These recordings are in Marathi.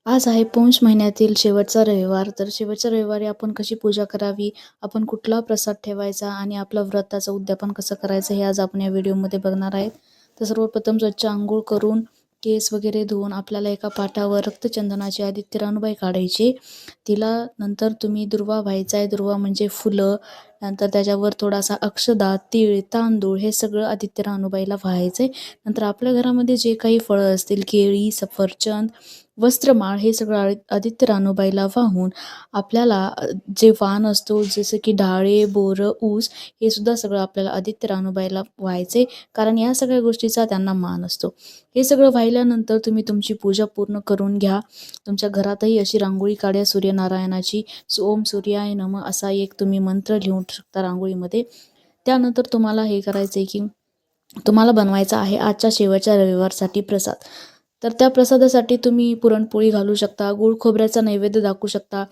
आज आहे पौष महिन्यातील शेवटचा रविवार. तर शेवटच्या रविवारी आपण कशी पूजा करावी, आपण कुठला प्रसाद ठेवायचा आणि आपलं व्रताचं उद्यापन कसं करायचं हे आज आपण या व्हिडिओमध्ये बघणार आहेत. तर सर्वप्रथम स्वच्छ अंघोळ करून केस वगैरे धुवून आपल्याला एका पाटावर रक्तचंदनाची आदित्य रानबाई काढायची. तिला नंतर तुम्ही दुर्वा व्हायचा आहे. दुर्वा म्हणजे फुलं, नंतर त्याच्यावर थोडासा अक्षदा, तीळ, तांदूळ हे सगळं आदित्य रानूबाईला व्हायचं आहे. नंतर आपल्या घरामध्ये जे काही फळं असतील, केळी, सफरचंद, वस्त्रमाळ हे सगळं आदित्य रानूबाईला वाहून आपल्याला जे वाण असतो जसं की डाळे, बोरं, ऊस हे सुद्धा सगळं आपल्याला आदित्य रानूबाईला व्हायचे, कारण या सगळ्या गोष्टीचा त्यांना मान असतो. हे सगळं वाहिल्यानंतर तुम्ही तुमची पूजा पूर्ण करून घ्या. तुमच्या घरातही अशी रांगोळी काढ्या सूर्यनारायणाची. ओम सूर्याय नमः असा एक तुम्ही मंत्र लिहून शकता रांगोळीमध्ये. त्यानंतर तुम्हाला हे करायचं आहे की तुम्हाला बनवायचा आहे आजच्या शेवटच्या रविवारसाठी प्रसाद. तर त्या प्रसादासाठी तुम्ही पुरणपोळी घालू शकता, गूळ खोबऱ्याचा नैवेद्य दाखवू शकता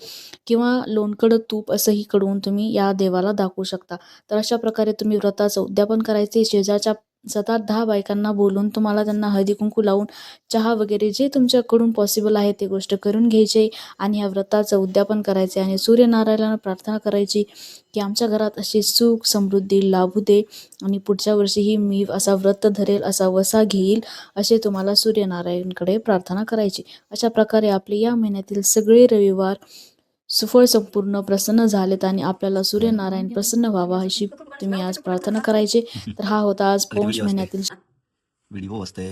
किंवा लोणकढं तूप असंही कडवून तुम्ही या देवाला दाखवू शकता. तर अशा प्रकारे तुम्ही व्रताचं उद्यापन करायचे. शेजारच्या 7-10 बायकांना बोलून तुम्हाला त्यांना हळदी-कुंकू लावून चहा वगैरे जे तुमच्याकडून पॉसिबल आहे ते गोष्ट करून घ्यायची आणि ह्या व्रताचं उद्यापन करायचे आणि सूर्यनारायणाला प्रार्थना करायची की आमच्या घरात अशी सुख समृद्धी लाभू दे आणि पुढच्या वर्षीही मी असा व्रत धरेल, असा वसा घेईल, असे तुम्हाला सूर्यनारायणकडे प्रार्थना करायची. अशा प्रकारे आपले या महिन्यातील सगळे रविवार सुफळ संपूर्ण प्रसन्न झालेत आणि आपल्याला सूर्यनारायण प्रसन्न व्हावा अशी तुम्ही आज प्रार्थना करायची. तर हा होता आज कधी पौष व्हिडिओ असते महिन्यातील व्हिडिओ असते